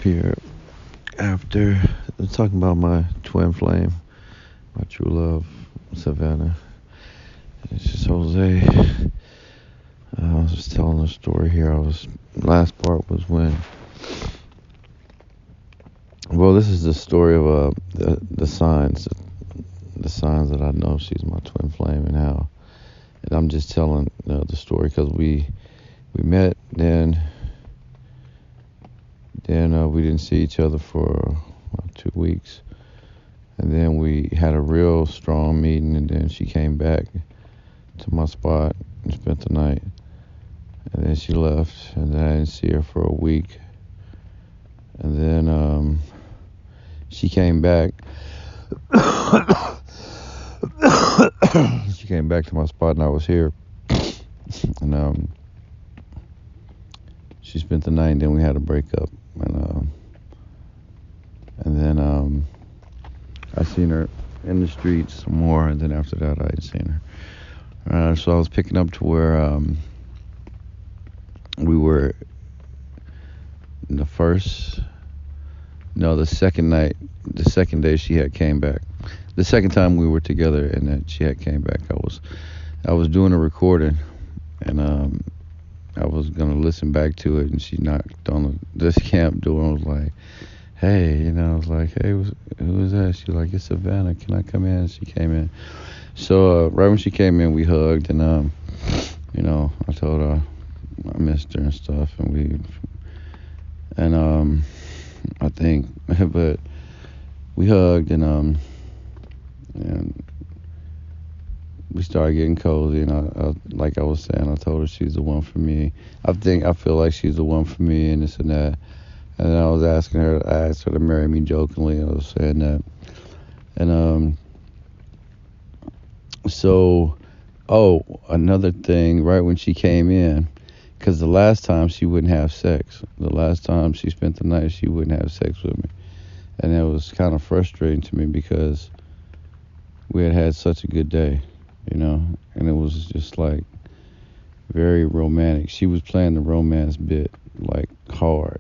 here after talking about my twin flame, my true love, Savannah. It's just Jose. I was just telling a story here. Last part was when. Well, this is the story of the signs, the signs that I know she's my twin flame and how. And I'm just telling the story because we met then we didn't see each other for about 2 weeks. And then we had a real strong meeting, and then she came back to my spot and spent the night. And then she left, and then I didn't see her for a week. And then she came back. She came back to my spot, and I was here. And she spent the night, and then we had a breakup. And then I seen her in the streets some more, and then after that I ain't seen her. So I was picking up to where we were the second night, the second day she had came back. The second time we were together and that she had came back, I was doing a recording, and I was gonna listen back to it, and she knocked on this camp door and was like, "Hey," I was like, "Hey, who is that?" She was like, "It's Savannah. Can I come in?" She came in. So right when she came in, we hugged, and I told her I missed her and stuff, and I think, but we hugged, and we started getting cozy, and I like I was saying, I told her she's the one for me. I feel like she's the one for me, and this and that. And then I asked her to marry me jokingly. I was saying that. And another thing, right when she came in, because the last time she wouldn't have sex. The last time she spent the night, she wouldn't have sex with me. And it was kind of frustrating to me because we had such a good day, and it was just like very romantic. She was playing the romance bit like hard,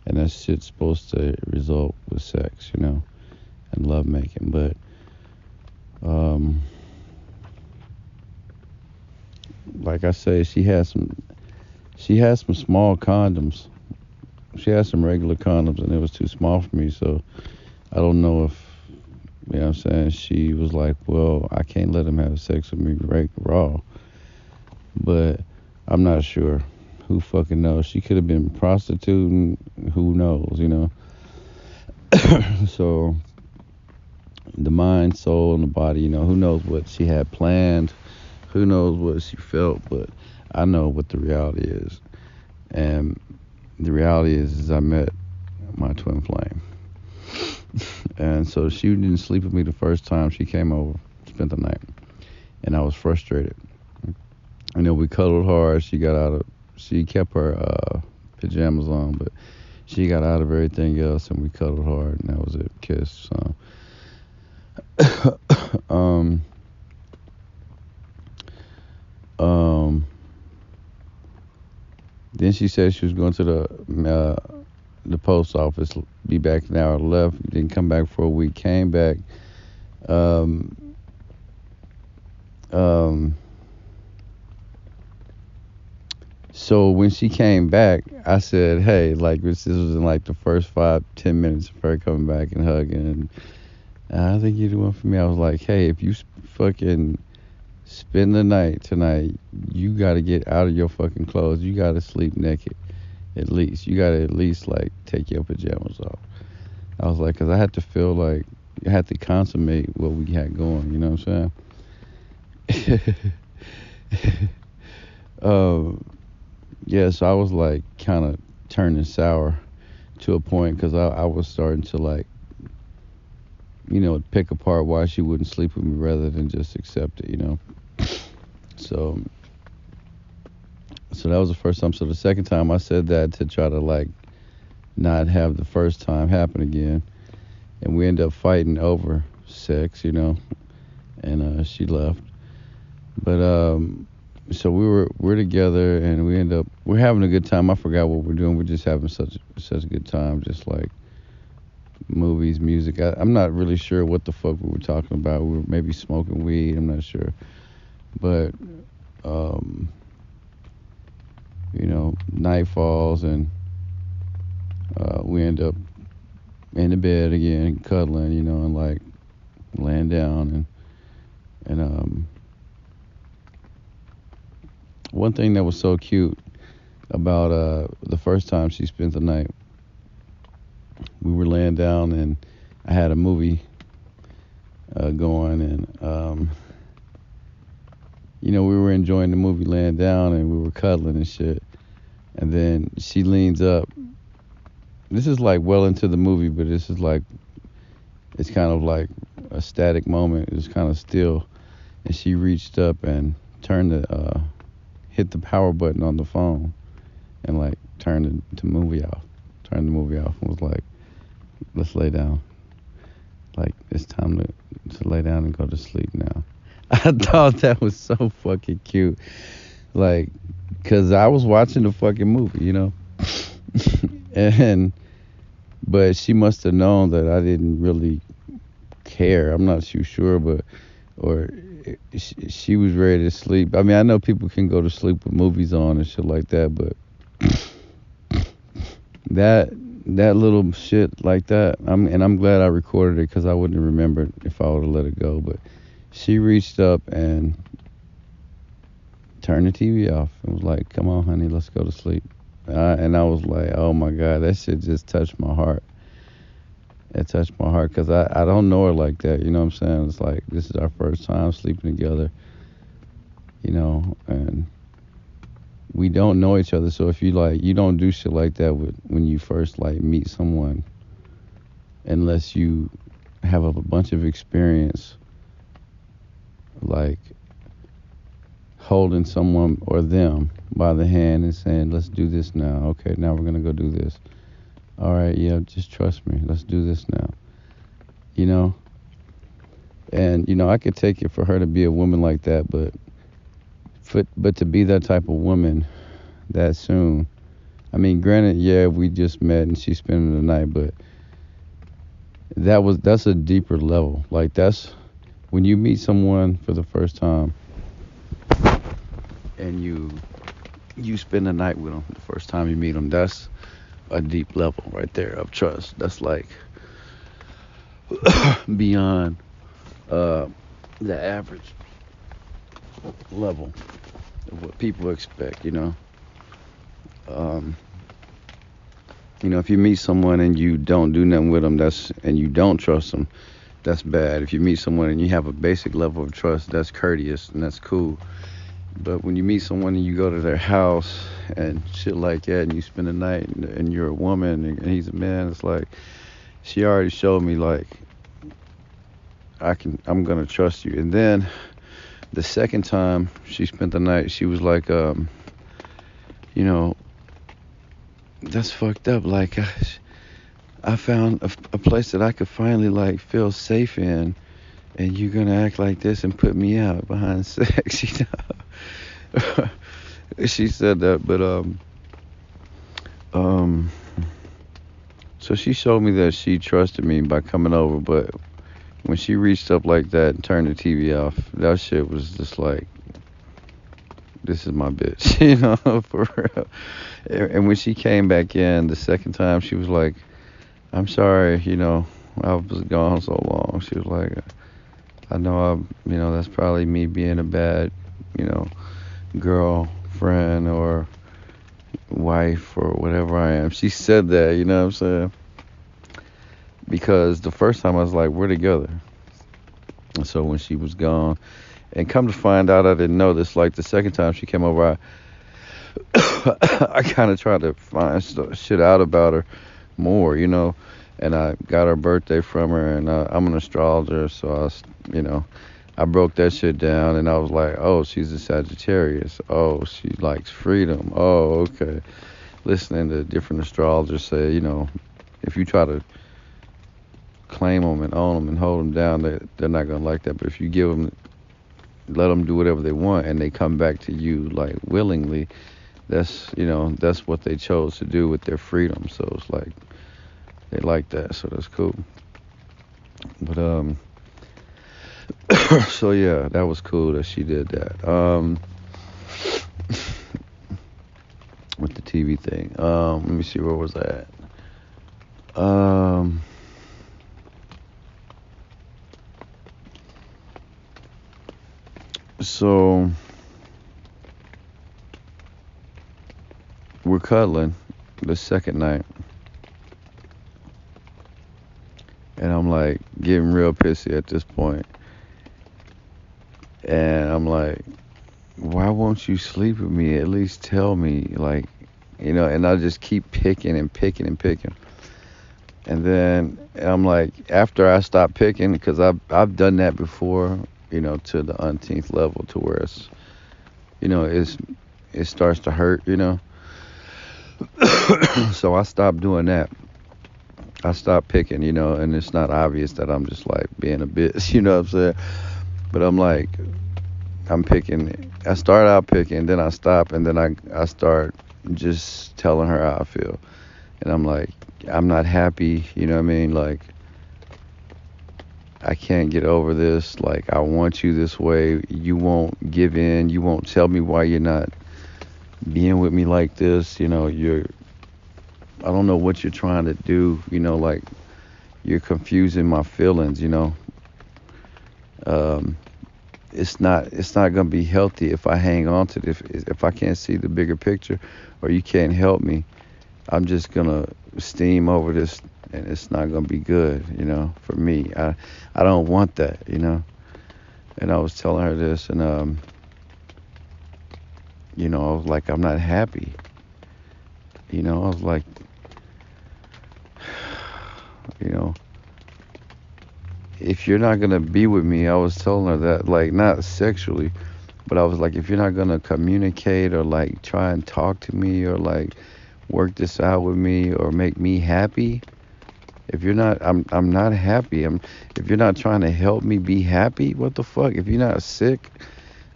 and that shit's supposed to result with sex, and love making. But like I say, she has some small condoms. She had some regular condoms, and it was too small for me. So I don't know if, she was like, well, I can't let him have sex with me raw. But I'm not sure. Who fucking knows? She could have been prostituting. Who knows, So the mind, soul, and the body, who knows what she had planned. Who knows what she felt, but I know what the reality is. And the reality is I met my twin flame. And so she didn't sleep with me the first time she came over, spent the night. And I was frustrated. We cuddled hard. She kept her pajamas on, but she got out of everything else, and we cuddled hard, and that was it. Kissed. So. Then she said she was going to the post office, be back an hour, left, didn't come back for a week, came back. So when she came back, I said, hey, like this was in like the first 5-10 minutes of her coming back and hugging, and I think you're the one for me. I was like, hey, if you fucking spend the night tonight, you got to get out of your fucking clothes. You got to sleep naked, at least. You got to at least, like, take your pajamas off. I was like, because I had to feel like I had to consummate what we had going, you know what I'm saying? Yeah, so I was, like, kind of turning sour to a point because I was starting to, like, pick apart why she wouldn't sleep with me rather than just accept it, So that was the first time. So the second time I said that to try to like not have the first time happen again, and we ended up fighting over sex, and she left. But so we're together, and we're having a good time. I forgot what we're doing. We're just having such a good time, just like movies, music. I'm not really sure what the fuck we were talking about. We were maybe smoking weed. I'm not sure, but um, night falls, and we end up in the bed again, cuddling, and like laying down, and one thing that was so cute about the first time she spent the night, we were laying down, and I had a movie going, and we were enjoying the movie laying down, and we were cuddling and shit. And then she leans up. This is like well into the movie, but this is like, it's kind of like a static moment. It was kind of still, and she reached up and hit the power button on the phone, and like turned the movie off. Turned the movie off and was like, "Let's lay down. Like, it's time to lay down and go to sleep now." I thought that was so fucking cute. Like, cause I was watching the fucking movie, and but she must have known that I didn't really care. I'm not too sure, but or she was ready to sleep. I mean, I know people can go to sleep with movies on and shit like that, but that little shit like that, I'm glad I recorded it, because I wouldn't have remembered if I would have let it go. But she reached up and turned the TV off and was like, "Come on, honey, let's go to sleep." And I was like, oh my God, that shit just touched my heart. It touched my heart, because I don't know her like that, you know what I'm saying? It's like, this is our first time sleeping together, and we don't know each other. So if you don't do shit like that when you first like meet someone, unless you have a bunch of experience, like holding someone or them by the hand and saying, "Let's do this now. Okay, now we're gonna go do this. All right, yeah, just trust me. Let's do this now." And I could take it for her to be a woman like that, but to be that type of woman that soon. I mean, granted, yeah, we just met and she's spending the night, but that's a deeper level. Like, that's when you meet someone for the first time and you spend the night with them the first time you meet them. That's a deep level right there of trust. That's like beyond the average level of what people expect. If you meet someone and you don't do nothing with them, and you don't trust them, that's bad. If you meet someone and you have a basic level of trust, that's courteous and that's cool. But when you meet someone and you go to their house and shit like that, and you spend the night, and you're a woman and he's a man, it's like, she already showed me, like, I'm gonna trust you. And then the second time she spent the night, she was like, that's fucked up. Like, I found a place that I could finally like feel safe in, and you're gonna act like this and put me out behind sex, She said that, but so she showed me that she trusted me by coming over. But when she reached up like that and turned the TV off, that shit was just like, this is my bitch, for real. And when she came back in the second time, she was like, "I'm sorry, I was gone so long." She was like, "I know that's probably me being a bad, girlfriend or wife or whatever I am." She said that, you know what I'm saying? Because the first time I was like, we're together. And so when she was gone, and come to find out, I didn't know this, like the second time she came over, I kind of tried to find shit out about her more, and I got her birthday from her, and I'm an astrologer, so I broke that shit down, and I was like, oh, she's a Sagittarius. Oh, she likes freedom. Oh, okay. Listening to different astrologers say, if you try to claim them and own them and hold them down, they're not going to like that. But if you give them let them do whatever they want, and they come back to you like willingly. That's what they chose to do with their freedom. So it's like they like that, so that's cool. But so yeah, that was cool that she did that. With the TV thing. Let me see, where was I at? So we're cuddling the second night, and I'm like getting real pissy at this point, and I'm like, why won't you sleep with me? At least tell me, like, and I just keep picking and picking and picking. And then I'm like, after I stop picking, because I've done that before, to the umpteenth level, to where it starts to hurt. So I stopped doing that. I stopped picking, and it's not obvious that I'm just like being a bitch, you know what I'm saying? But I'm like, I'm picking. I start out picking, then I stop, and then I start just telling her how I feel. And I'm like, I'm not happy, you know what I mean? Like, I can't get over this. Like, I want you this way. You won't give in. You won't tell me why you're not being with me like this. I don't know what you're trying to do, like, you're confusing my feelings, it's not gonna be healthy if I hang on to this. If I can't see the bigger picture, or you can't help me, I'm just gonna steam over this, and it's not gonna be good, for me. I don't want that, And I was telling her this, and I was like, I'm not happy. I was like, if you're not gonna be with me, I was telling her that, like, not sexually, but I was like, if you're not gonna communicate, or like try and talk to me, or like work this out with me, or make me happy, if you're not, I'm not happy. If you're not trying to help me be happy, what the fuck? If you're not sick,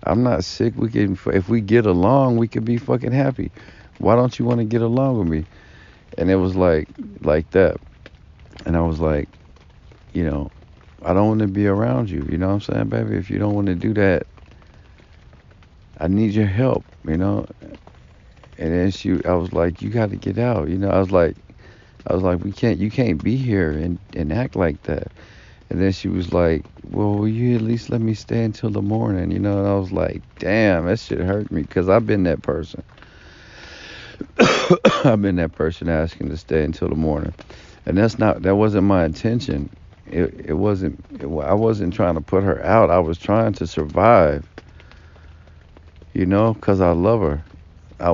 I'm not sick. If we get along, we could be fucking happy. Why don't you want to get along with me? And it was like that. And I was like, I don't want to be around you. You know what I'm saying, baby? If you don't want to do that, I need your help, And then I was like, you got to get out. I was like, you can't be here and act like that. And then she was like, well, will you at least let me stay until the morning? And I was like, damn, that shit hurt me, because I've been that person. I've been that person asking to stay until the morning. And that wasn't my intention. I wasn't trying to put her out. I was trying to survive, because I love her. I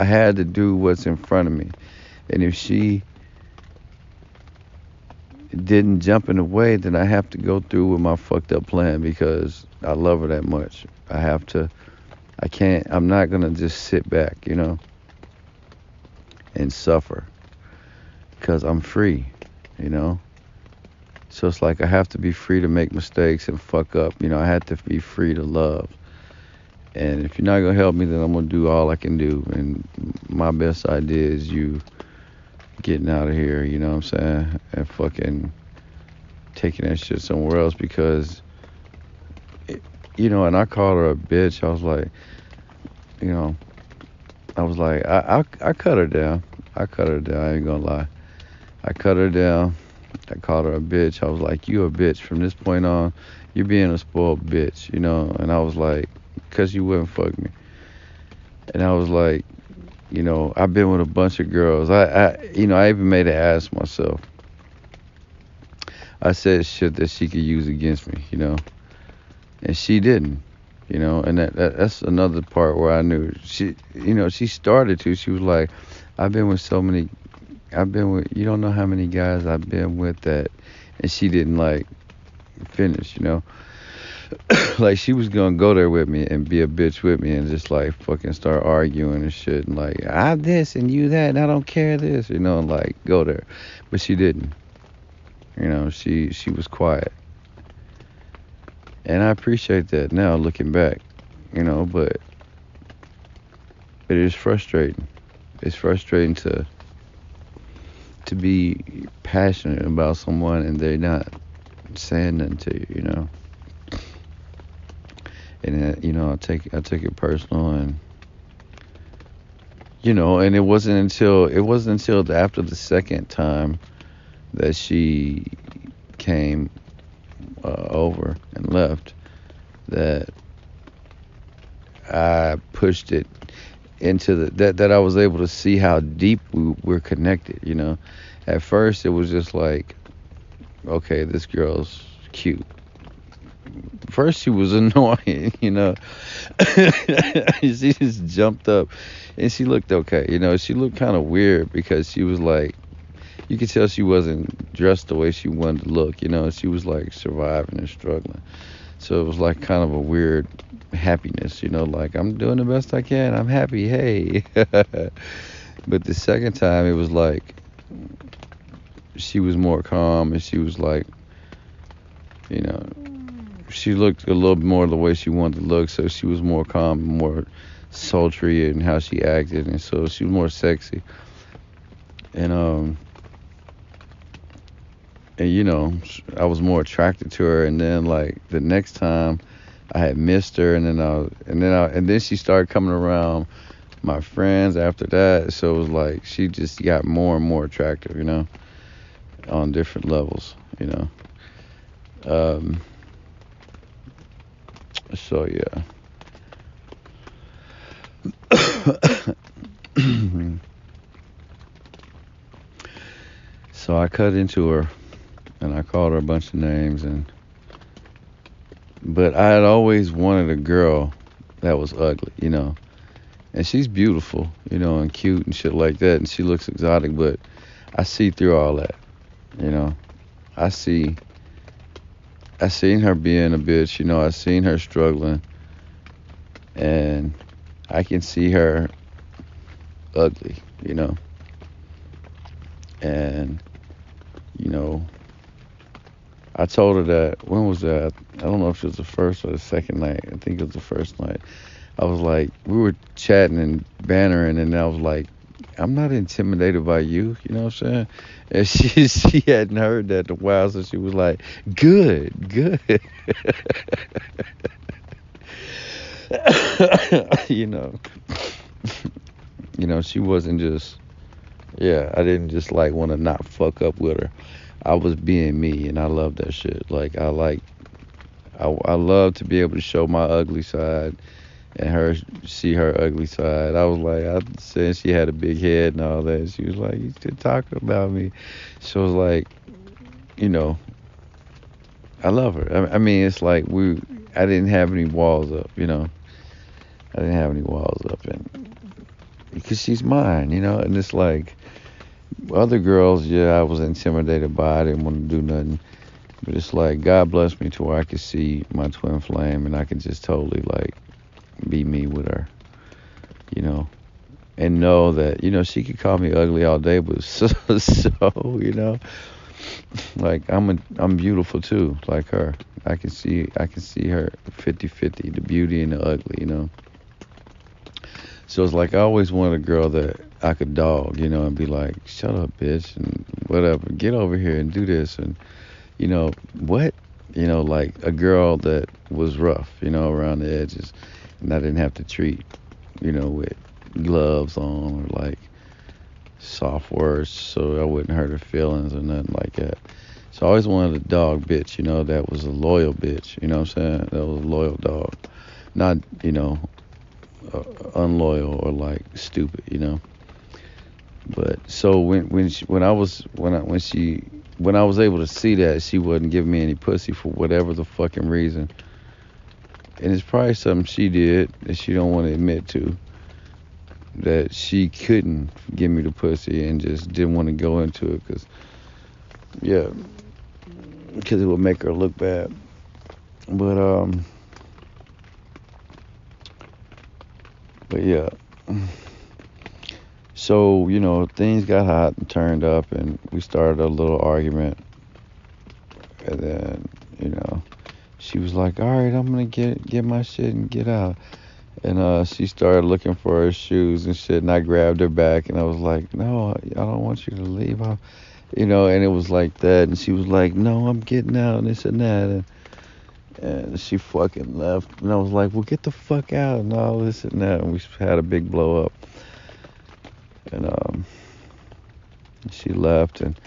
had to do what's in front of me. And if she didn't jump in the way, then I have to go through with my fucked up plan, because I love her that much. I'm not going to just sit back, and suffer, because I'm free, So it's like I have to be free to make mistakes and fuck up. I have to be free to love. And if you're not going to help me, then I'm going to do all I can do. And my best idea is you getting out of here, you know what I'm saying? And fucking taking that shit somewhere else, because, and I called her a bitch. I was like, I cut her down. I ain't going to lie. I cut her down. I called her a bitch. I was like, you a bitch. From this point on, you're being a spoiled bitch, And I was like, because you wouldn't fuck me. And I was like, I've been with a bunch of girls. I even made an ass myself. I said shit that she could use against me, And she didn't, And that's another part where I knew. She started to. She was like, you don't know how many guys I've been with that. And she didn't, like, finish, Like, she was gonna go there with me and be a bitch with me, and just like fucking start arguing and shit, and like, I this and you that, and I don't care this, and like go there. But she didn't. She was quiet. And I appreciate that now looking back, but it is frustrating. It's frustrating to be passionate about someone and they're not saying nothing to you. And I took it personal, and and it wasn't until after the second time that she came over and left that I pushed it into that I was able to see how deep we're connected. At first it was just like, okay, this girl's cute. First she was annoying. She just jumped up and she looked okay. She looked kind of weird because she was like, you could tell she wasn't dressed the way she wanted to look. She was like surviving and struggling. So it was like kind of a weird happiness, like I'm doing the best I can. I'm happy. Hey. But the second time it was like she was more calm, and she was like, you know, she looked a little more the way she wanted to look. So she was more calm, more sultry in how she acted, and so she was more sexy. And I was more attracted to her. And then like the next time I had missed her, and then she started coming around my friends after that. So it was like she just got more and more attractive, on different levels. Um, so yeah. So I cut into her and I called her a bunch of names, but I had always wanted a girl that was ugly. And she's beautiful, and cute and shit like that, and she looks exotic, but I see through all that, you know. I see I seen her being a bitch, I seen her struggling, and I can see her ugly, and you know I told her that. When was that? I don't know if it was the first or the second night. I think it was the first night. I was like, we were chatting and bantering, and I was like, I'm not intimidated by you, you know what I'm saying? And she hadn't heard that in a while, so she was like, good, good. you know, she wasn't just, yeah, I didn't just like want to not fuck up with her. I was being me, and I love that shit. Like, I love to be able to show my ugly side and her see her ugly side. I was like, I said she had a big head and all that. She was like, you still talking about me? She was like, you know, I love her. I mean, it's like I didn't have any walls up, I didn't have any walls up, and because she's mine, and it's like other girls, yeah, I was intimidated by. I didn't want to do nothing. But it's like God blessed me to where I could see my twin flame, and I could just totally like be me with her, and know that she could call me ugly all day, but so like I'm beautiful too, like her. I can see her 50-50, the beauty and the ugly. So it's like I always wanted a girl that I could dog, and be like, shut up, bitch, and whatever, get over here and do this, and what, like a girl that was rough, around the edges, and I didn't have to treat, with gloves on or like soft words, so I wouldn't hurt her feelings or nothing like that. So I always wanted a dog bitch, that was a loyal bitch, what I'm saying? That was a loyal dog, not, unloyal or like stupid. But so when I was able to see that she wasn't giving me any pussy for whatever the fucking reason, and it's probably something she did that she don't want to admit to, that she couldn't give me the pussy and just didn't want to go into it because it would make her look bad. But yeah. So, things got hot and turned up, and we started a little argument. And then, she was like, all right, I'm gonna get my shit and get out. And she started looking for her shoes and shit, and I grabbed her back, and I was like, no, I don't want you to leave. And it was like that, and she was like, no, I'm getting out, and this and that, and she fucking left, and I was like, well, get the fuck out, and all this and that, and we had a big blow up, and she left, and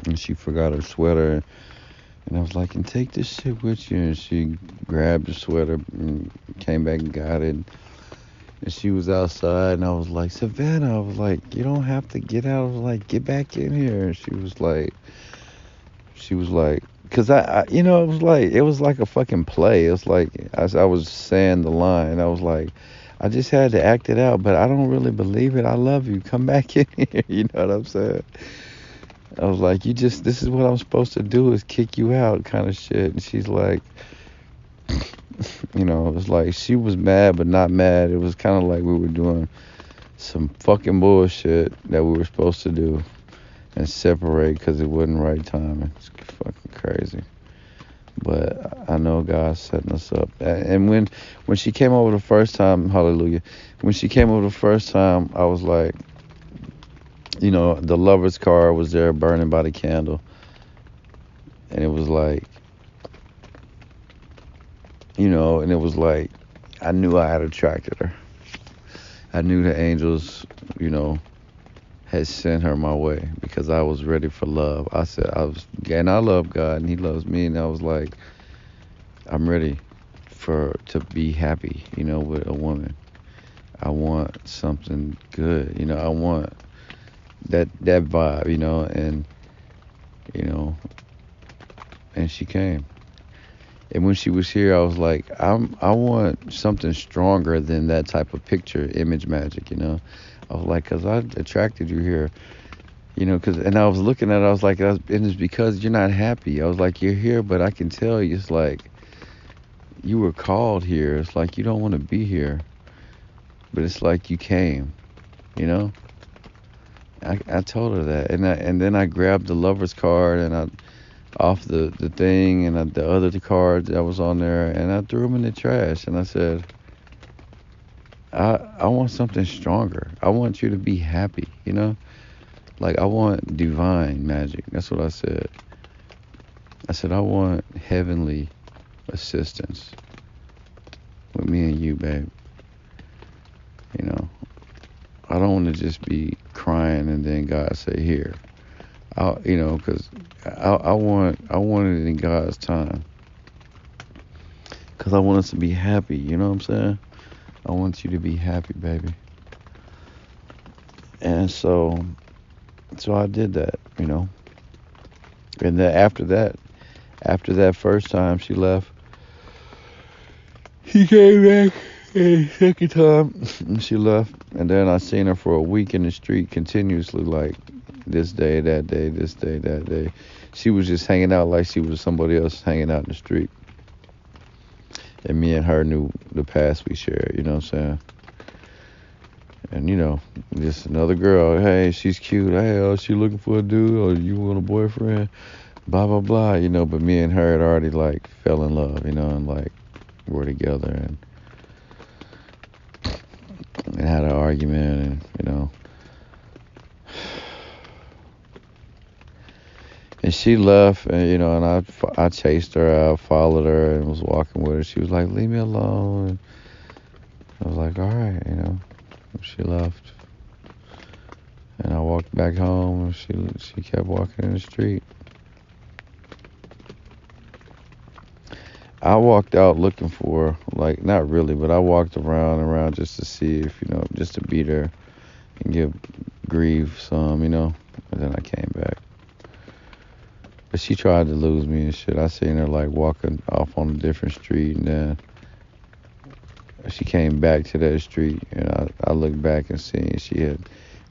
and she forgot her sweater. And I was like, and take this shit with you. And she grabbed the sweater and came back and got it. And she was outside, and I was like, Savannah, I was like, you don't have to get out. I was like, get back in here. And she was like, because it was like a fucking play. It was like, as I was saying the line, I was like, I just had to act it out, but I don't really believe it. I love you. Come back in here. You know what I'm saying? I was like, this is what I'm supposed to do is kick you out kind of shit. And she's like, it was like she was mad but not mad. It was kind of like we were doing some fucking bullshit that we were supposed to do and separate because it wasn't right timing. It's fucking crazy. But I know God's setting us up. And when she came over the first time, hallelujah, when she came over the first time, I was like, the lover's car was there burning by the candle. And it was like, and it was like, I knew I had attracted her. I knew the angels, had sent her my way because I was ready for love. And I love God and he loves me. And I was like, I'm ready to be happy, with a woman. I want something good. I want that vibe, and she came. And when she was here, I was like, I want something stronger than that type of picture, image magic, I was like, because I attracted you here, and I was looking at it, I was like, and it's because you're not happy. I was like, you're here, but I can tell you, it's like, you were called here. It's like, you don't want to be here, but it's like you came, I told her that, and then I grabbed the lover's card and I off the thing and the other cards that was on there, and I threw them in the trash, and I said, I want something stronger. I want you to be happy, like I want divine magic. That's what I said. I said I want heavenly assistance with me and you, babe. I don't want to just be crying and then God say here. Because I want it in God's time. Because I want us to be happy, you know what I'm saying? I want you to be happy, baby. And so I did that, And then after that first time she left, he came back a second time, and she left. And then I seen her for a week in the street continuously, like, this day, that day, this day, that day. She was just hanging out like she was somebody else hanging out in the street. And me and her knew the past we shared, you know what I'm saying? And, just another girl, hey, she's cute. Hey, oh, she looking for a dude? Or you want a boyfriend? Blah, blah, blah, But me and her had already, like, fell in love, and, like, were together and had an argument and, And she left, and and I chased her, I followed her, and was walking with her. She was like, "Leave me alone." And I was like, "All right," She left, and I walked back home, and she kept walking in the street. I walked out looking for her, like, not really, but I walked around just to see if just to beat her and give grief some, and then I came back. But she tried to lose me and shit. I seen her like walking off on a different street, and then she came back to that street, and I looked back and seen she had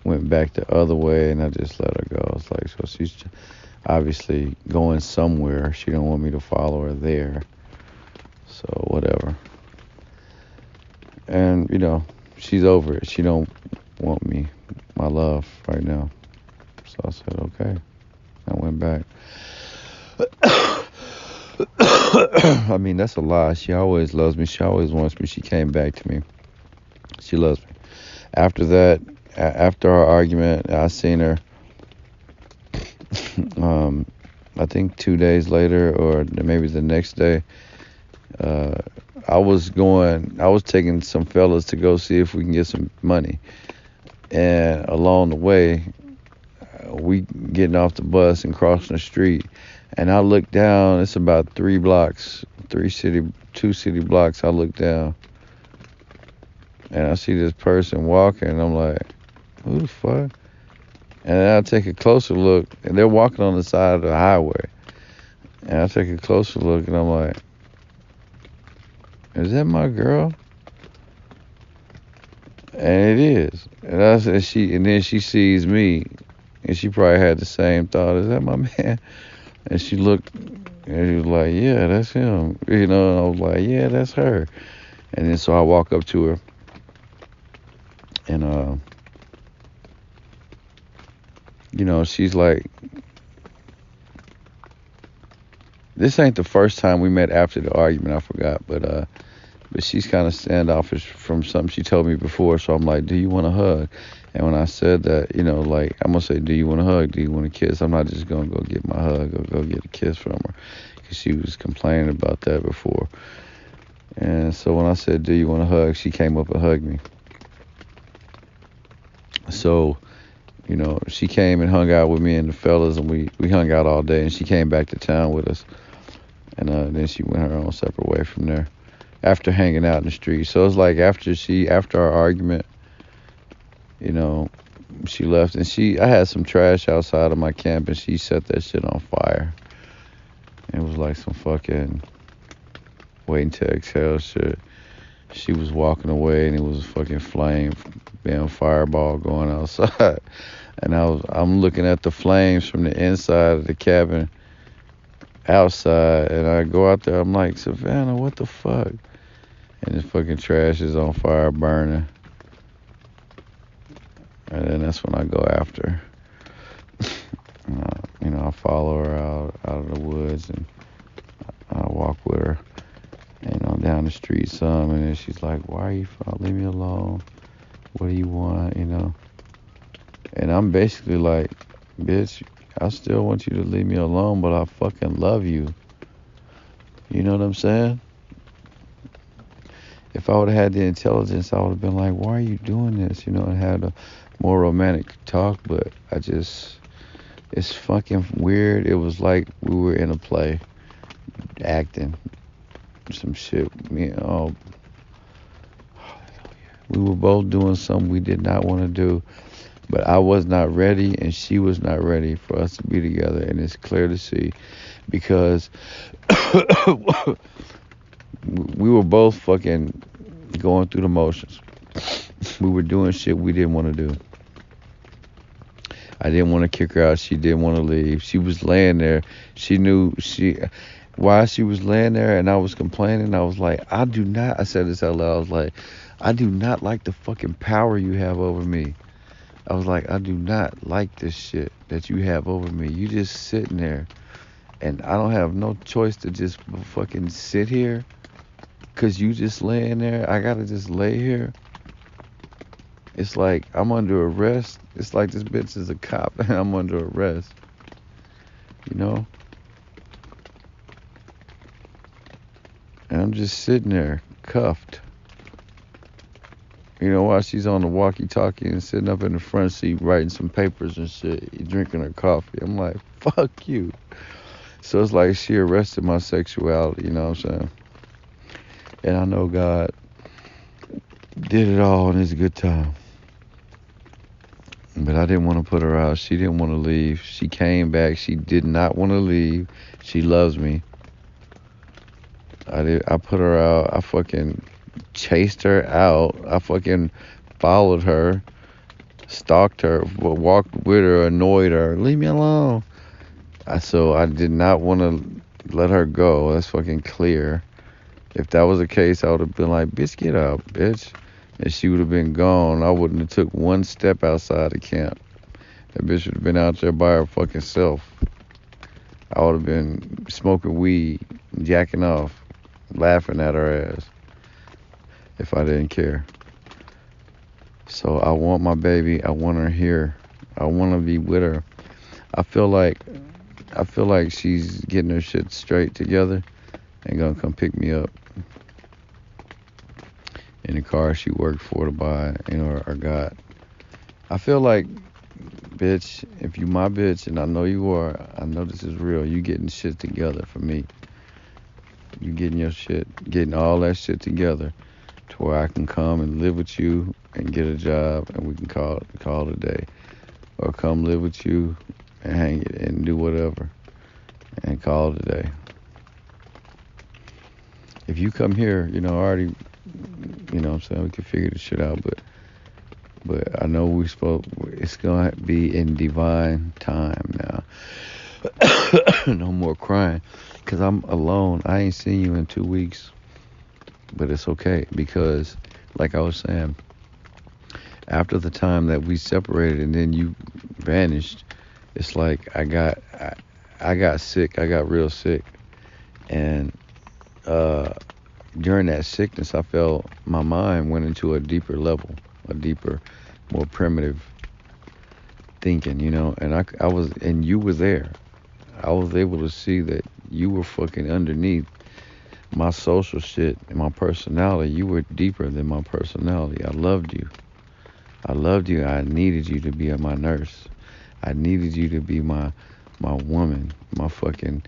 went back the other way, and I just let her go. I was like, so she's obviously going somewhere. She don't want me to follow her there. So whatever. And she's over it. She don't want me, my love, right now. So I said, okay. I went back. I mean, that's a lie. She always loves me. She always wants me. She came back to me. She loves me. After that, after our argument, I seen her. um, I think 2 days later, or maybe the next day. Uh, I was taking some fellas to go see if we can get some money. And along the way, we getting off the bus and crossing the street. And I look down, it's about 2 city blocks. I look down and I see this person walking, and I'm like, who the fuck? And then I take a closer look, and they're walking on the side of the highway. And I take a closer look, and I'm like, is that my girl? And it is. And I said, and then she sees me, and she probably had the same thought. Is that my man? And she looked, and she was like, yeah, that's him. You know, and I was like, yeah, that's her. And then so I walk up to her, and she's like, this ain't the first time we met after the argument, I forgot, but she's kind of standoffish from something she told me before, so I'm like, do you want a hug? And when I said that, like, I'm going to say, do you want a hug? Do you want a kiss? I'm not just going to go get my hug or go get a kiss from her, because she was complaining about that before. And so when I said, do you want a hug, she came up and hugged me. So, she came and hung out with me and the fellas, and we hung out all day, and she came back to town with us. And then she went her own separate way from there after hanging out in the street. So it's like after our argument, she left, and I had some trash outside of my camp, and she set that shit on fire. It was like some fucking waiting to exhale shit. She was walking away, and it was a fucking flame, damn fireball going outside. And I'm looking at the flames from the inside of the cabin outside, and I go out there, I'm like, Savannah, what the fuck? And this fucking trash is on fire, burning. And then that's when I go after her. I follow her out of the woods, and I walk with her, down the street some, and then she's like, why are you leave me alone? What do you want, And I'm basically like, bitch, I still want you to leave me alone, but I fucking love you. You know what I'm saying? If I would have had the intelligence, I would have been like, why are you doing this? And had a more romantic talk, but it's fucking weird. It was like we were in a play, acting some shit. We were both doing something we did not want to do, but I was not ready, and she was not ready for us to be together, and it's clear to see, because we were both fucking going through the motions. We were doing shit we didn't want to do. I didn't want to kick her out. She didn't want to leave. She was laying there. She knew why she was laying there, and I was complaining. I was like, I said this out loud. I was like, I do not like the fucking power you have over me. I was like, I do not like this shit that you have over me. You just sitting there, and I don't have no choice to just fucking sit here, because you just laying there. I gotta just lay here. It's like I'm under arrest. It's like this bitch is a cop and I'm under arrest. And I'm just sitting there, cuffed. While she's on the walkie-talkie and sitting up in the front seat writing some papers and shit, drinking her coffee. I'm like, fuck you. So it's like she arrested my sexuality, you know what I'm saying? And I know God did it all in his good time. But I didn't want to put her out. She didn't want to leave. She came back. She did not want to leave. She loves me. I put her out. I fucking chased her out. I fucking followed her, stalked her, walked with her, annoyed her. Leave me alone. So I did not want to let her go. That's fucking clear. If that was the case, I would have been like, bitch, get out, bitch. And she would have been gone. I wouldn't have took one step outside the camp. That bitch would have been out there by her fucking self. I would have been smoking weed, jacking off, laughing at her ass if I didn't care. So I want my baby. I want her here. I want to be with her. I feel like she's getting her shit straight together and gonna come pick me up in the car she worked for to buy, or got. I feel like, bitch, if you my bitch, and I know you are, I know this is real, you getting shit together for me. You getting all that shit together to where I can come and live with you and get a job and we can call it a day. Or come live with you and hang it and do whatever and call it a day. If you come here, already, what I'm saying, we can figure this shit out, but I know it's gonna be in divine time now. No more crying, cause I'm alone. I ain't seen you in 2 weeks, but it's okay because, like I was saying, after the time that we separated and then you vanished, it's like I got sick. I got real sick, and during that sickness, I felt my mind went into a deeper level, a deeper, more primitive thinking, and I was, and you were there. I was able to see that you were fucking underneath my social shit and my personality. You were deeper than my personality. I loved you. I needed you to be my nurse. I needed you to be my woman, my fucking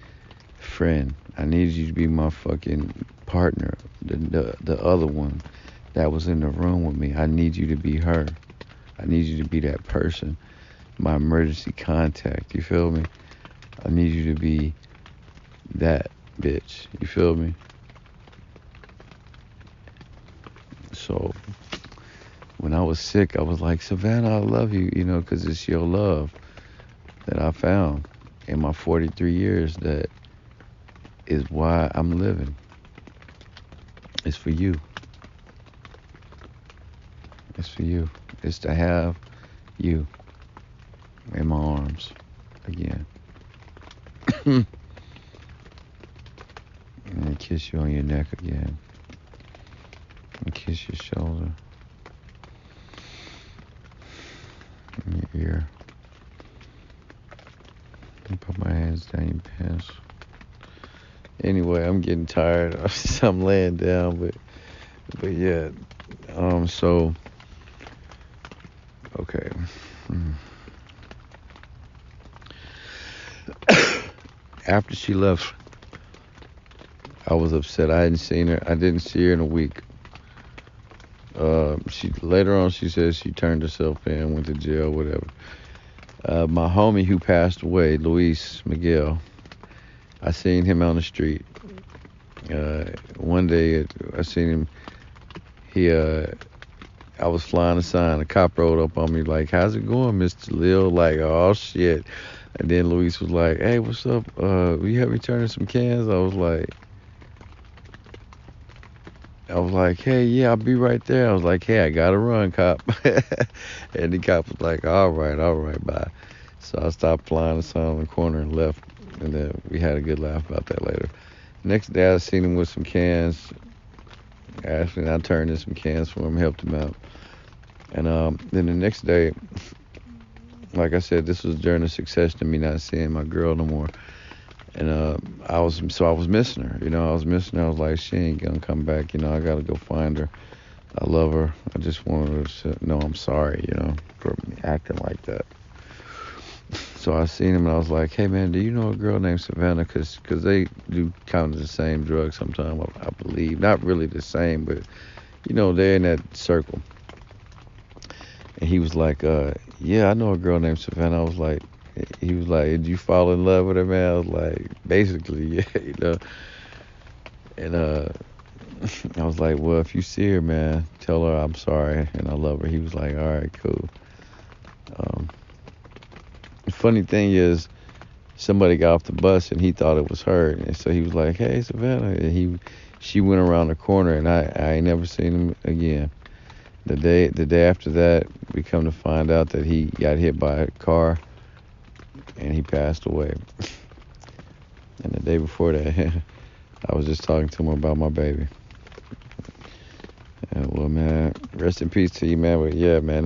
friend. I needed you to be my fucking partner, the other one that was in the room with me. I need you to be her. I need you to be that person, my emergency contact. You feel me? I need you to be that bitch. You feel me? So when I was sick, I was like, Savannah, I love you, because it's your love that I found in my 43 years that is why I'm living. It's for you. It's for you. It's to have you in my arms again. And kiss you on your neck again. And kiss your shoulder. And your ear. And put my hands down your pants. Anyway, I'm getting tired. I'm laying down, but yeah. So okay. After she left, I was upset. I hadn't seen her. I didn't see her in a week. She later on she said she turned herself in, went to jail, whatever. My homie who passed away, Luis Miguel, I seen him on the street. One day I seen him. I was flying a sign. A cop rolled up on me like, "How's it going, Mr. Lil?" Like, oh shit. And then Luis was like, "Hey, what's up? Will you help me turn some cans?" I was like, "Hey, yeah, I'll be right there." I was like, "Hey, I gotta run, cop." And the cop was like, all right, bye. So I stopped flying the sign on the corner and left. And then we had a good laugh about that later. Next day, I seen him with some cans. Actually, I turned in some cans for him, helped him out. And then the next day, like I said, this was during the succession of me not seeing my girl no more. And I was missing her. I was missing her. I was like, she ain't gonna come back. I gotta go find her. I love her. I just wanted her to know I'm sorry, for acting like that. So I seen him and I was like, hey man, do you know a girl named Savannah? Cause they do kind of the same drugs sometimes, I believe. Not really the same, but they're in that circle. And he was like, yeah, I know a girl named Savannah. He was like, did you fall in love with her, man? I was like, basically, yeah, And I was like, well, if you see her, man, tell her I'm sorry and I love her. He was like, all right, cool. The funny thing is, somebody got off the bus and he thought it was her, and so he was like, hey, Savannah. And she went around the corner, and I ain't never seen him again. The day after that, we come to find out that he got hit by a car and he passed away. And the day before that, I was just talking to him about my baby. And well, man, rest in peace to you, man. But yeah, man,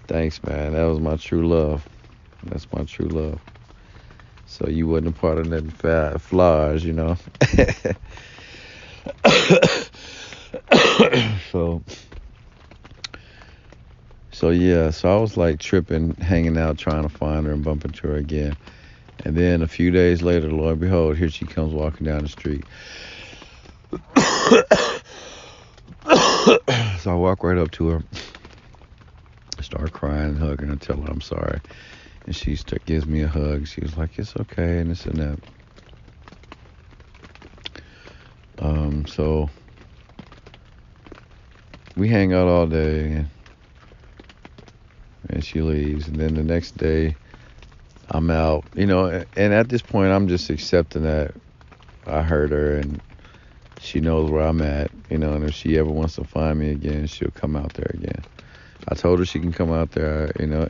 thanks, man. That was my true love. That's my true love. So you wasn't a part of nothing flaws, you know. So yeah, so I was like tripping, hanging out, trying to find her and bump into her again. And then a few days later, lo and behold, here she comes walking down the street. So I walk right up to her, start crying and hugging her, tell her I'm sorry. And she gives me a hug. She was like, it's okay, and this and that. So we hang out all day, and she leaves. And then the next day, I'm out, you know, and at this point, I'm just accepting that I hurt her, and she knows where I'm at, you know, and if she ever wants to find me again, she'll come out there again. I told her she can come out there, you know.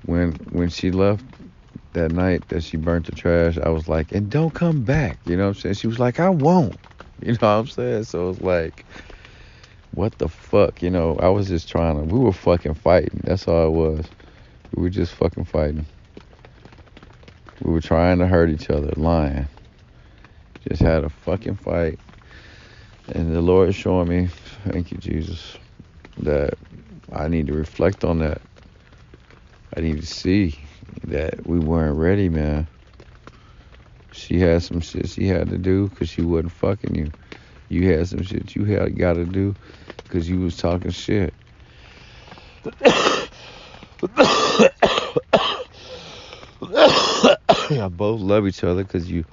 When she left that night that she burnt the trash, I was like, and don't come back, you know what I'm saying? She was like, I won't, you know what I'm saying? So it's like, what the fuck, you know? I was just we were fucking fighting. That's all it was. We were just fucking fighting. We were trying to hurt each other, lying. Just had a fucking fight. And the Lord is showing me, thank you, Jesus, that I need to reflect on that. I need to see that we weren't ready, man. She had some shit she had to do because she wasn't fucking you. You had some shit you had got to do because you was talking shit. Y'all both love each other because you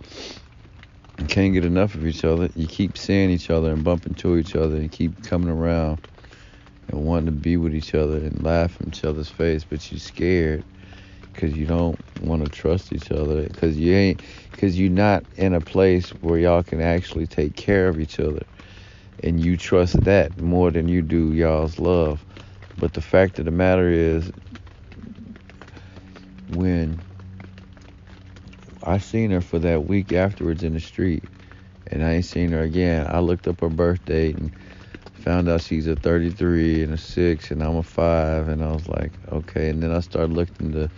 can't get enough of each other. You keep seeing each other and bumping into each other and keep coming around and wanting to be with each other and laugh in each other's face, but you're scared because you don't want to trust each other because you're not in a place where y'all can actually take care of each other, and you trust that more than you do y'all's love. But the fact of the matter is, when I seen her for that week afterwards in the street, and I ain't seen her again, I looked up her birth date and found out she's a 33 and a 6 and I'm a 5, and I was like, okay. And then I started looking into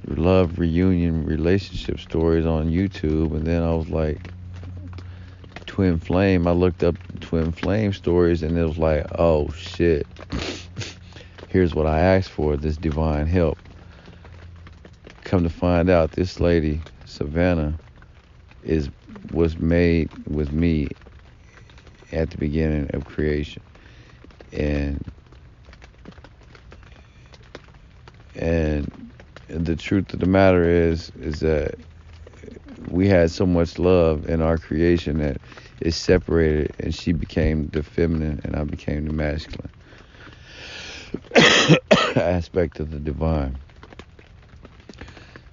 love reunion relationship stories on YouTube, and then I was like, twin flame. I looked up twin flame stories, and it was like, oh shit, here's what I asked for, this divine help. Come to find out, this lady Savannah was made with me at the beginning of creation, and the truth of the matter is that we had so much love in our creation that it separated, and she became the feminine and I became the masculine aspect of the divine.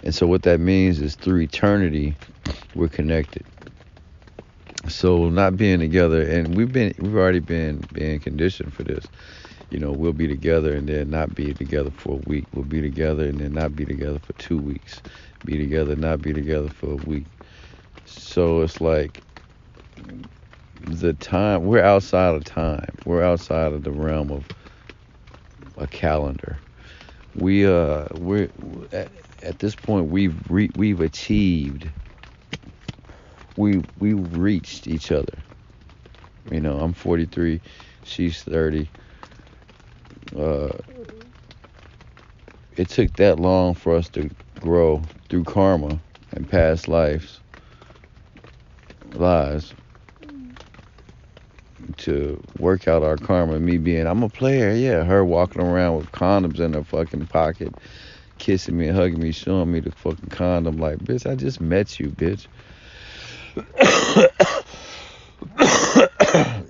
And so what that means is through eternity we're connected. So not being together, and we've already been being conditioned for this. You know, we'll be together and then not be together for a week. We'll be together and then not be together for 2 weeks. Be together, not be together for a week. So it's like the time, we're outside of time. We're outside of the realm of a calendar. We're at this point we've achieved. We've reached each other. You know, I'm 43, she's 30. It took that long for us to grow through karma and past lives to work out our karma. Me being, I'm a player, yeah. Her walking around with condoms in her fucking pocket, kissing me and hugging me, showing me the fucking condom. Like, bitch, I just met you, bitch.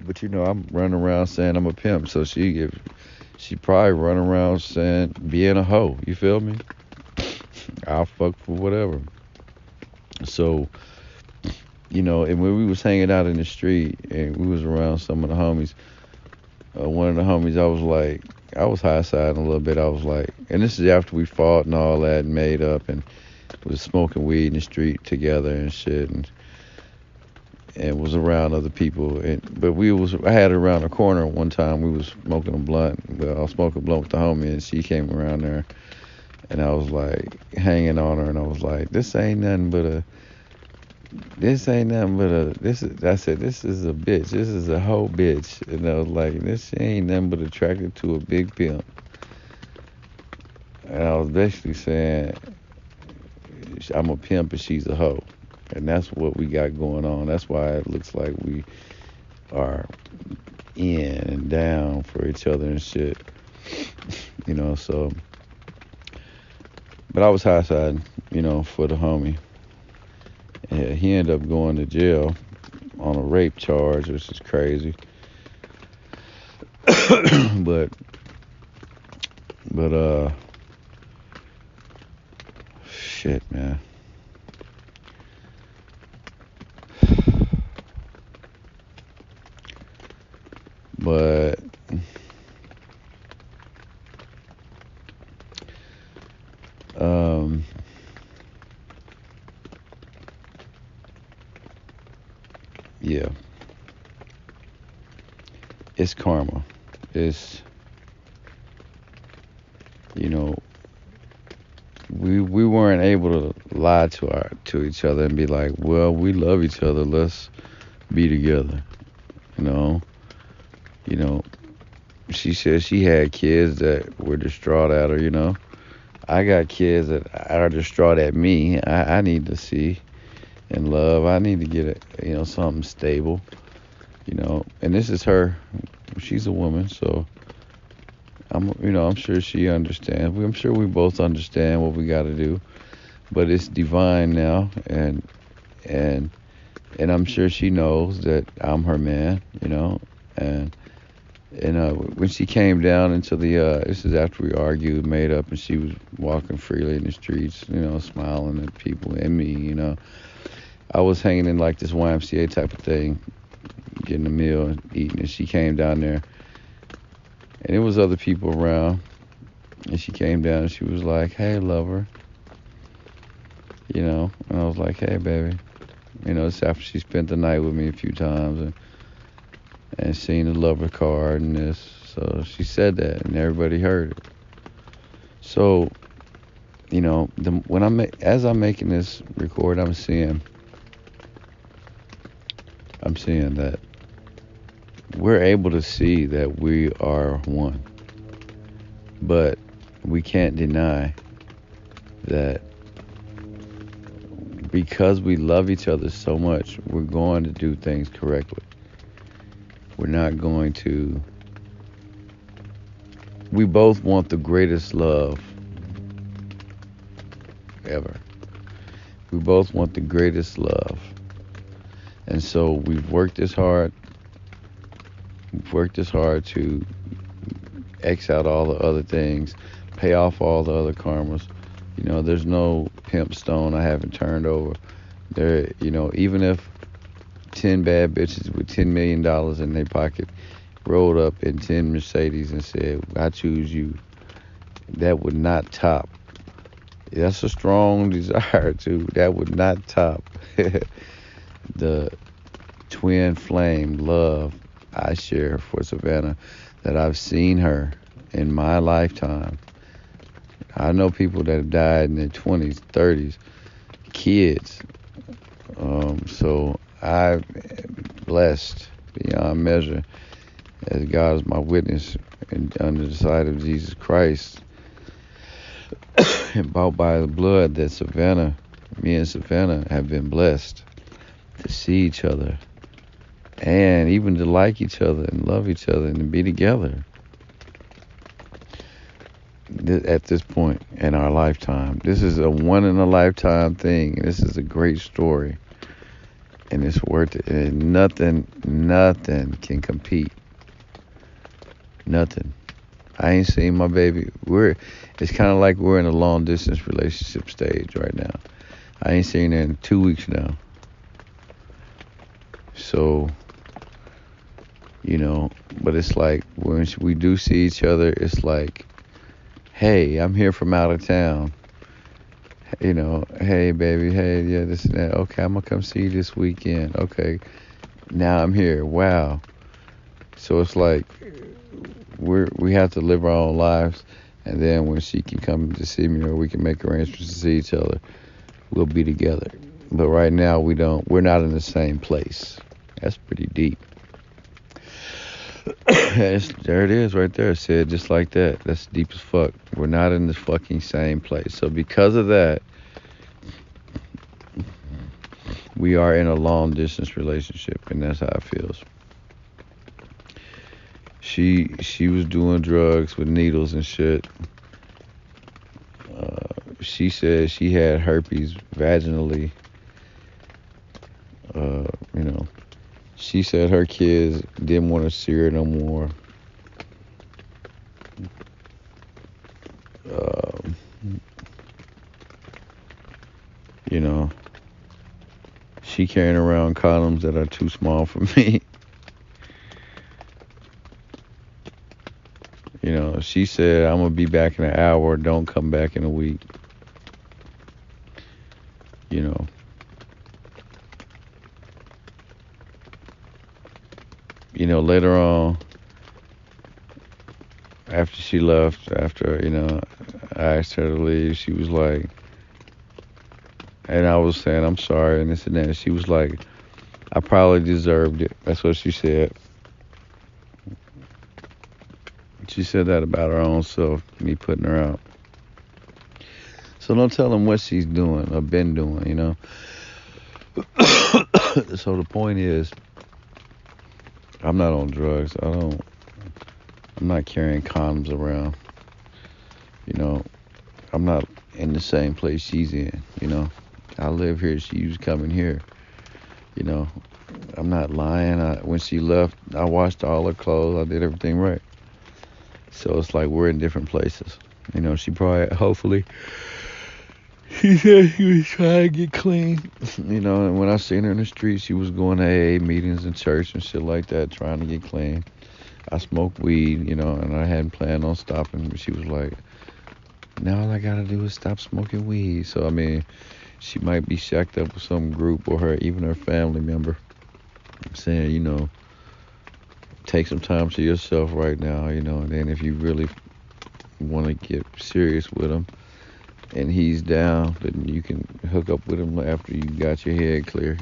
But you know, I'm running around saying I'm a pimp, so she probably run around saying being a hoe. You feel me? I'll fuck for whatever. So, you know, and when we was hanging out in the street and we was around some of the homies, one of the homies, I was high-siding a little bit. I was like, and this is after we fought and all that and made up, and was smoking weed in the street together and shit, and was around other people. But I had her around the corner one time. We was smoking a blunt. Well, I was smoking a blunt with the homie, and she came around there, and I was like hanging on her, and I was like, this ain't nothing but a. I said, this is a bitch. This is a hoe bitch. And I was like, this ain't nothing but attracted to a big pimp. And I was basically saying, I'm a pimp and she's a hoe. And that's what we got going on. That's why it looks like we are in and down for each other and shit. So. But I was high-siding, for the homie. And he ended up going to jail on a rape charge, which is crazy. but shit, man. But yeah, it's karma. It's we weren't able to lie to each other and be like, well, we love each other, let's be together. You know, she said she had kids that were distraught at her. I got kids that are distraught at me. I need to see and love. I need to get something stable. And this is her. She's a woman, so I'm sure she understands. I'm sure we both understand what we got to do. But it's divine now, and I'm sure she knows that I'm her man. And when she came down into the, this is after we argued, made up, and she was walking freely in the streets, smiling at people and me, I was hanging in like this YMCA type of thing, getting a meal and eating, and she came down there, and there was other people around, and she came down and she was like, hey, lover, and I was like, hey, baby, it's after she spent the night with me a few times, and seen the lover card and this. So she said that, and everybody heard it. So, as I'm making this record, I'm seeing that we're able to see that we are one, but we can't deny that because we love each other so much, we're going to do things correctly. We're not going to. We both want the greatest love ever. We both want the greatest love. And so we've worked this hard. We've worked this hard to X out all the other things, pay off all the other karmas. There's no pimp stone I haven't turned over. There, even if 10 bad bitches with $10 million in their pocket rolled up in 10 Mercedes and said, I choose you, that would not top. That's a strong desire too. That would not top the twin flame love I share for Savannah, that I've seen her in my lifetime. I know people that have died in their 20s, 30s, kids. So I'm blessed beyond measure, as God is my witness, and under the side of Jesus Christ, and bought by the blood, that me and Savannah have been blessed to see each other, and even to like each other and love each other and to be together at this point in our lifetime. This is a one-in-a-lifetime thing. This is a great story. And it's worth it. And nothing can compete. Nothing. I ain't seen my baby. It's kind of like we're in a long distance relationship stage right now. I ain't seen her in 2 weeks now. So, but it's like when we do see each other, it's like, hey, I'm here from out of town. Hey baby, hey, yeah, this and that. Okay, I'm gonna come see you this weekend. Okay, now I'm here. Wow. So it's like we have to live our own lives, and then when she can come to see me or we can make arrangements to see each other, we'll be together. But right now we don't. We're not in the same place. That's pretty deep. There it is right there. Said just like that. That's deep as fuck. We're not in the fucking same place. So because of that, we are in a long distance relationship, and that's how it feels. She was doing drugs with needles and shit. She said she had herpes vaginally. Uh, you know, she said her kids didn't want to see her no more. Um, you know, she carrying around condoms that are too small for me. She said I'm gonna be back in an hour. Don't come back in a week. You know, later on, after she left, after I asked her to leave, she was like, and I was saying I'm sorry and this and that. She was like, I probably deserved it. That's what she said. She said that about her own self, me putting her out. So don't tell them what she's doing or been doing. So the point is, I'm not on drugs. I'm not carrying condoms around. I'm not in the same place she's in. I live here. She was coming here. You know, I'm not lying. When she left, I washed all her clothes. I did everything right. So it's like we're in different places. She probably, hopefully, she said she was trying to get clean. And when I seen her in the street, she was going to AA meetings and church and shit like that, trying to get clean. I smoked weed, and I hadn't planned on stopping. But she was like, now all I gotta do is stop smoking weed. So, I mean, she might be shacked up with some group or even her family member saying, take some time to yourself right now, and then if you really want to get serious with him and he's down, then you can hook up with him after you got your head clear.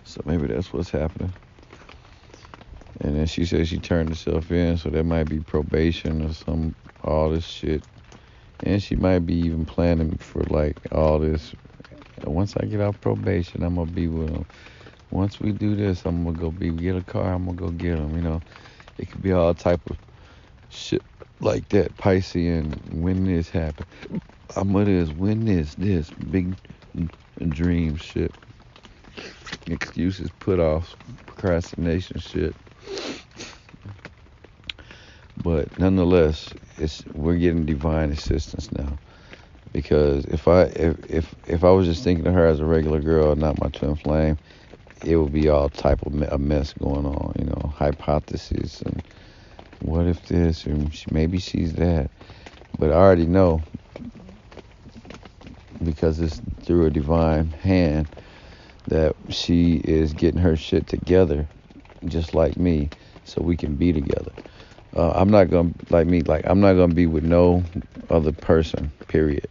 So maybe that's what's happening. And then she said she turned herself in, so that might be probation or all this shit. And she might be even planning for like all this. Once I get off probation, I'm gonna be with him. Once we do this, I'm gonna get a car. I'm gonna go get him. It could be all type of shit like that. Piscean, when this happen, when this big dream shit. Excuses, put off, procrastination shit. But nonetheless, we're getting divine assistance now. Because if I was just thinking of her as a regular girl, not my twin flame, it would be all type of a mess going on. Hypotheses and what if this, or maybe she's that. But I already know, because it's through a divine hand, that she is getting her shit together, just like me, so we can be together. I'm not gonna I'm not gonna be with no other person, period,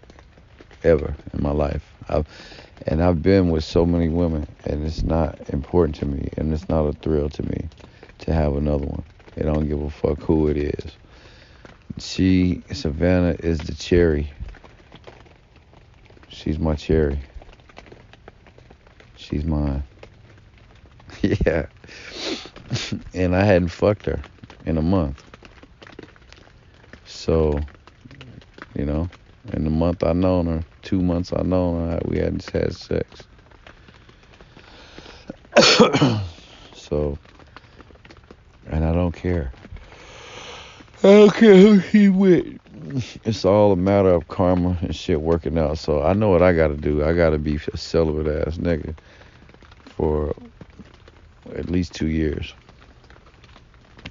ever in my life. I've been with so many women, and it's not important to me, and it's not a thrill to me to have another one. I don't give a fuck who it is. Savannah, is the cherry. She's my cherry. She's mine. Yeah. And I hadn't fucked her in a month. So, in the month I known her, 2 months I known her, we hadn't had sex. So, and I don't care. I don't care who she with. It's all a matter of karma and shit working out. So I know what I gotta do. I gotta be a celibate ass nigga for at least 2 years.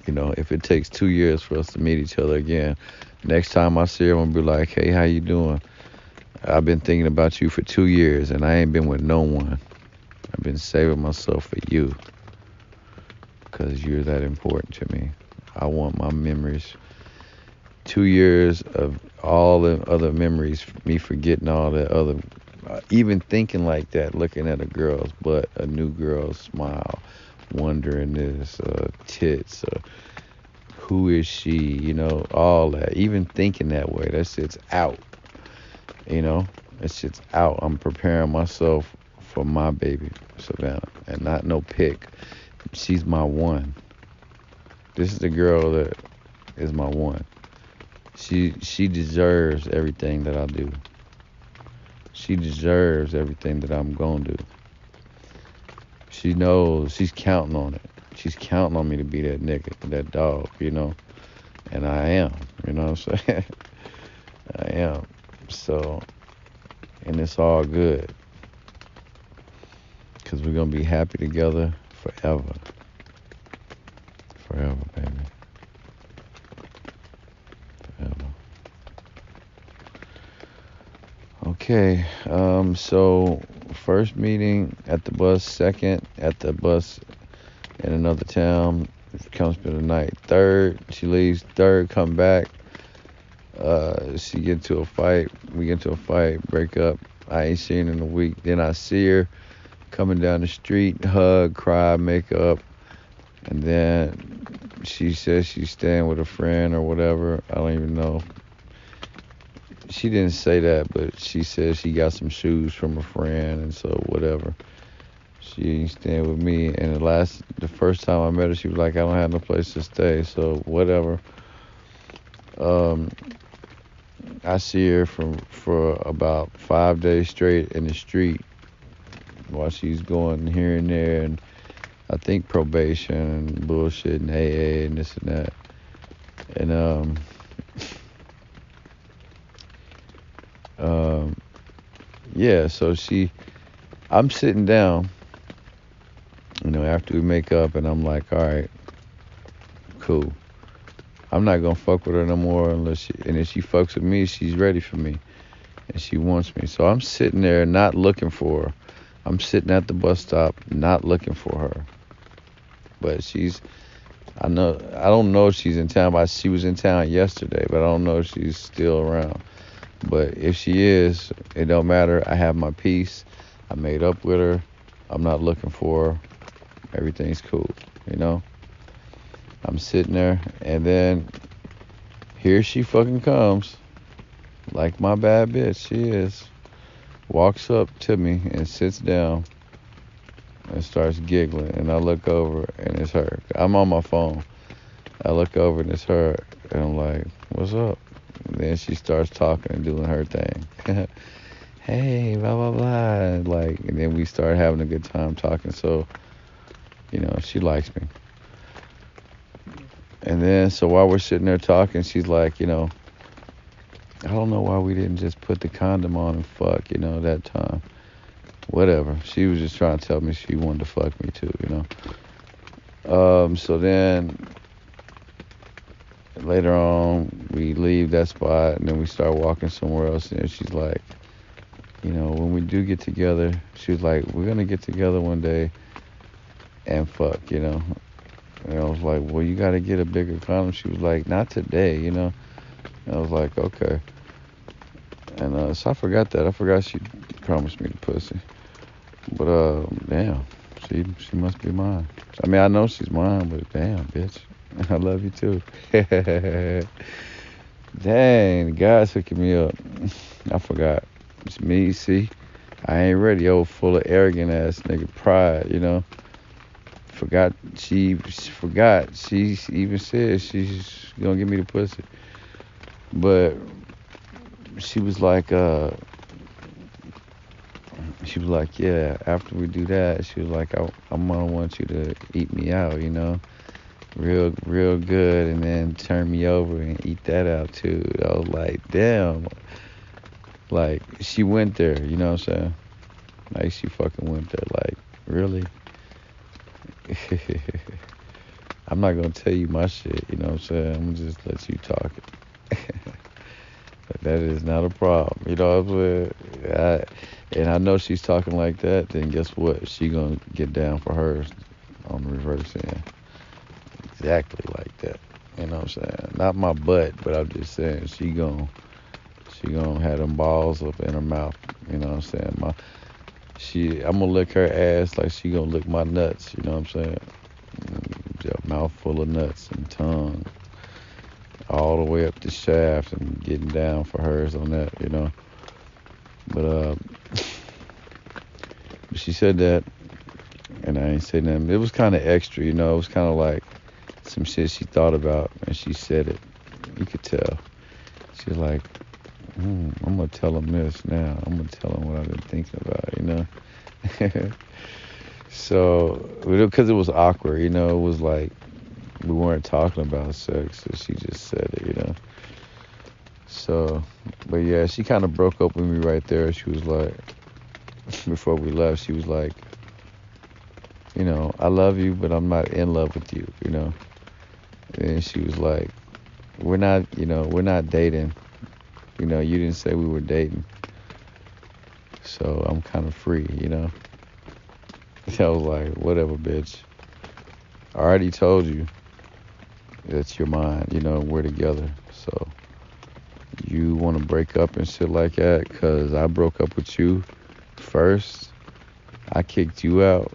If it takes 2 years for us to meet each other again, next time I see her, I'm gonna be like, hey, how you doing? I've been thinking about you for 2 years, and I ain't been with no one. I've been saving myself for you, because you're that important to me. I want my memories. 2 years of all the other memories, me forgetting all that other, even thinking like that, looking at a girl's butt, a new girl's smile, wondering this, tits, who is she, all that. Even thinking that way, that shit's out, that shit's out. I'm preparing myself for my baby, Savannah, and not no pick. She's my one. This is the girl that is my one. She deserves everything that I do. She deserves everything that I'm gonna do. She knows, she's counting on it. She's counting on me to be that nigga, that dog, And I am, you know what I'm saying? I am. So, and it's all good. Because we're gonna be happy together forever. Forever, baby. Okay, so first meeting at the bus, second at the bus in another town, comes spend the night. Third, she leaves. Third, come back. She get into a fight. We get into a fight, break up. I ain't seen her in a week. Then I see her coming down the street, hug, cry, make up. And then she says she's staying with a friend or whatever. I don't even know. She didn't say that, but she said she got some shoes from a friend, and so whatever. She ain't staying with me. And the first time I met her, she was like, I don't have no place to stay, so whatever. I see her for about 5 days straight in the street while she's going here and there, and I think probation and bullshit and AA and this and that. And yeah, so I'm sitting down, after we make up, and I'm like, all right, cool. I'm not gonna fuck with her no more and if she fucks with me, she's ready for me, and she wants me. So I'm sitting there not looking for her. I'm sitting at the bus stop not looking for her. But I don't know if she's in town, but she was in town yesterday, but I don't know if she's still around. But if she is, it don't matter. I have my peace. I made up with her. I'm not looking for her. Everything's cool, I'm sitting there, and then here she fucking comes, like my bad bitch she is. Walks up to me and sits down and starts giggling, and I look over and it's her. I'm on my phone. I look over and it's her, and I'm like, what's up? And then she starts talking and doing her thing. Hey, blah, blah, blah. And then we start having a good time talking. So, she likes me. And then, so while we're sitting there talking, she's like, I don't know why we didn't just put the condom on and fuck, that time. Whatever. She was just trying to tell me she wanted to fuck me too, So then, later on, we leave that spot, and then we start walking somewhere else, and she's like, when we do get together, she was like, we're going to get together one day and fuck, And I was like, well, you got to get a bigger condom. She was like, not today, And I was like, okay. And so I forgot that. I forgot she promised me the pussy. But, damn, she must be mine. I mean, I know she's mine, but damn, bitch. I love you too. Dang, the guy's hooking me up. I forgot. It's me, see? I ain't ready. Old full of arrogant ass nigga pride, Forgot. She even said she's gonna give me the pussy. But she was like, yeah, after we do that, she was like, I'm gonna want you to eat me out, real good, and then turn me over and eat that out too. I was like, damn. Like, she went there, you know what I'm saying? Like, she fucking went there. Like, really? I'm not gonna tell you my shit, you know what I'm saying? I'm gonna just let you talk it. But that is not a problem. You know what I'm saying? And I know she's talking like that, then guess what? She gonna get down for hers on the reverse end. Exactly like that. You know what I'm saying? Not my butt, but I'm just saying she gonna have them balls up in her mouth. You know what I'm saying? I'm gonna lick her ass like she gonna lick my nuts. You know what I'm saying? A mouth full of nuts and tongue all the way up the shaft and getting down for hers on that. You know. But she said that, and I ain't say nothing. It was kind of extra. You know. It was kind of like some shit she thought about, and she said it. You could tell. She's like, I'm gonna tell him this now. I'm gonna tell him what I've been thinking about, you know. So, because it was awkward, you know, it was like we weren't talking about sex, so she just said it, you know. So, but yeah, she kind of broke up with me right there. She was like, before we left, she was like, you know, I love you, but I'm not in love with you, you know. And she was like, we're not dating. You know, you didn't say we were dating. So I'm kind of free, you know. I was like, whatever, bitch. I already told you that you're mine, you know, we're together. So you want to break up and shit like that because I broke up with you first. I kicked you out,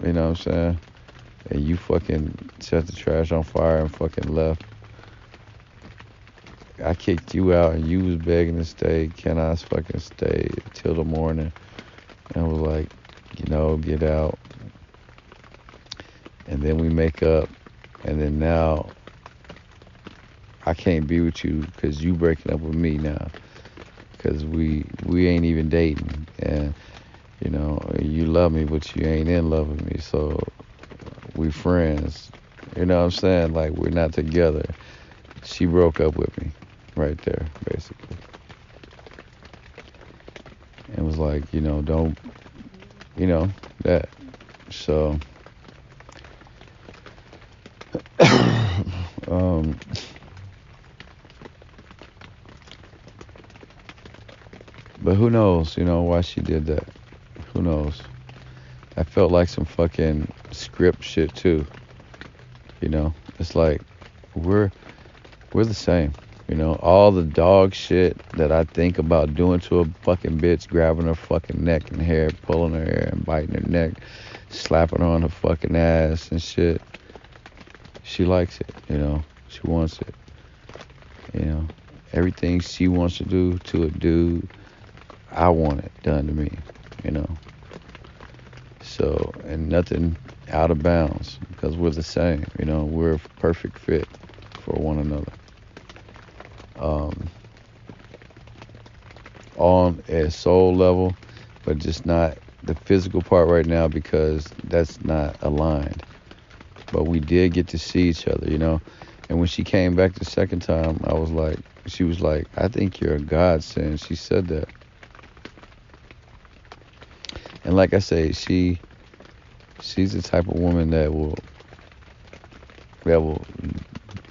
you know what I'm saying? And you fucking set the trash on fire and fucking left. I kicked you out and you was begging to stay. Can I fucking stay till the morning? And I was like, you know, get out. And then we make up. And then now I can't be with you because you breaking up with me now. Because we ain't even dating. And, you know, you love me, but you ain't in love with me. So we friends. You know what I'm saying? Like, we're not together. She broke up with me. Right there, basically. And was like, you know, don't, you know, that. So, but who knows, you know, why she did that? Who knows? I felt like some fucking script shit too. You know, it's like we're the same. You know, all the dog shit that I think about doing to a fucking bitch, grabbing her fucking neck and hair, pulling her hair and biting her neck, slapping her on her fucking ass and shit. She likes it, you know. She wants it. You know, everything she wants to do to a dude, I want it done to me, you know. So, and nothing out of bounds because we're the same, you know. We're a perfect fit for one another. On a soul level, but just not the physical part right now because that's not aligned. But we did get to see each other, you know. And when she came back the second time, she was like, I think you're a godsend. She said that. And like I say, she's the type of woman that will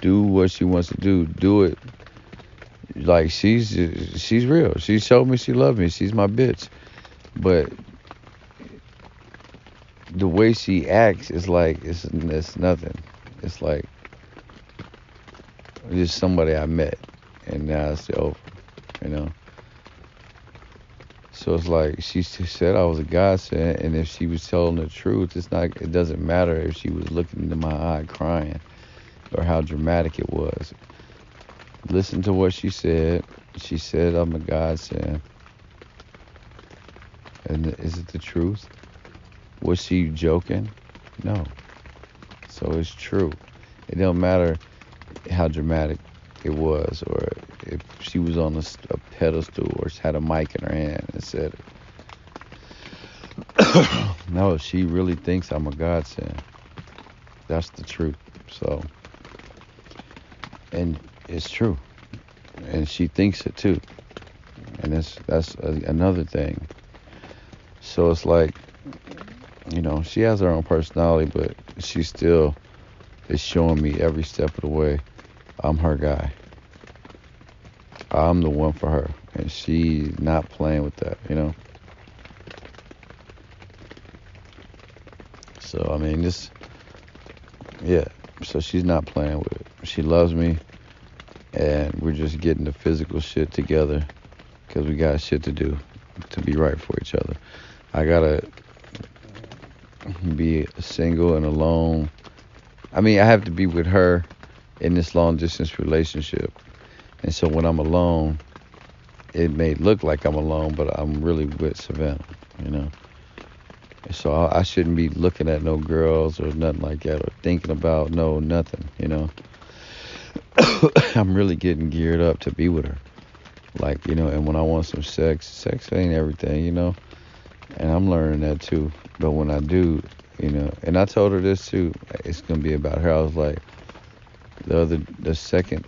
do what she wants to do it. Like, she's real. She showed me she loved me. She's my bitch. But the way she acts is like, it's nothing. It's like just somebody I met, and now it's over, you know? So it's like, she said I was a godsend, and if she was telling the truth, it doesn't matter if she was looking into my eye crying or how dramatic it was. Listen to what she said. She said I'm a godsend. And is it the truth? Was she joking? No. So it's true. It don't matter how dramatic it was, or if she was on a pedestal or had a mic in her hand and said it. No, she really thinks I'm a godsend. That's the truth. So, and it's true, and she thinks it too, and that's another thing. So it's like, you know, she has her own personality, but she still is showing me every step of the way I'm her guy. I'm the one for her, and she's not playing with that, you know. So I mean, this, yeah. So she's not playing with it. She loves me, and we're just getting the physical shit together because we got shit to do to be right for each other. I gotta be single and alone. I mean, I have to be with her in this long distance relationship, and so when I'm alone, it may look like I'm alone, but I'm really with Savannah, you know. So I shouldn't be looking at no girls or nothing like that, or thinking about nothing, you know. I'm really getting geared up to be with her, like, you know. And when I want some sex ain't everything, you know. And I'm learning that too. But when I do, you know, and I told her this too, it's gonna be about her. I was like, the second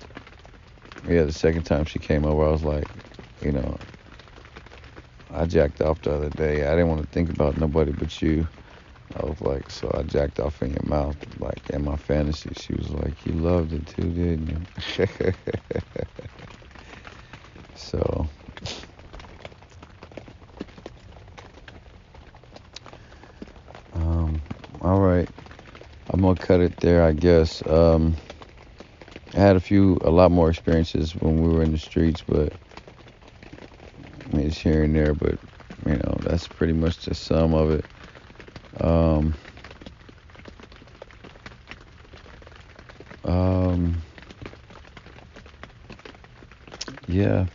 time she came over, I was like, you know, I jacked off the other day. I didn't want to think about nobody but you. I was like, so I jacked off in your mouth, like in my fantasy. She was like, you loved it too, didn't you? So, all right. I'm gonna cut it there, I guess. I had a lot more experiences when we were in the streets, but I mean, it's here and there. But you know, that's pretty much the sum of it. Um, yeah,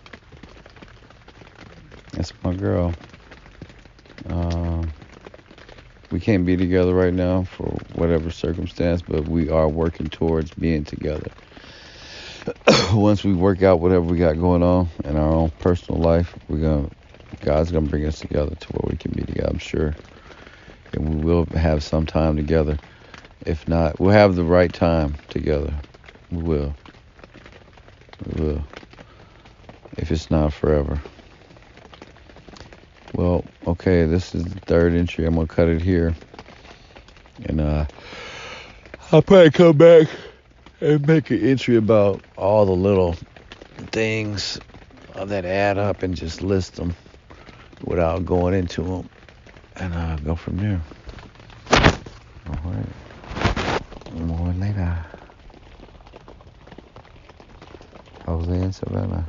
that's my girl. We can't be together right now for whatever circumstance, but we are working towards being together. Once we work out whatever we got going on in our own personal life, God's gonna bring us together to where we can be together, I'm sure. And we will have some time together. If not, we'll have the right time together. We will. We will. If it's not forever. Well, okay, this is the third entry. I'm gonna cut it here. And I'll probably come back and make an entry about all the little things that add up and just list them without going into them, and go from there. All right. More later. Jose and Savannah.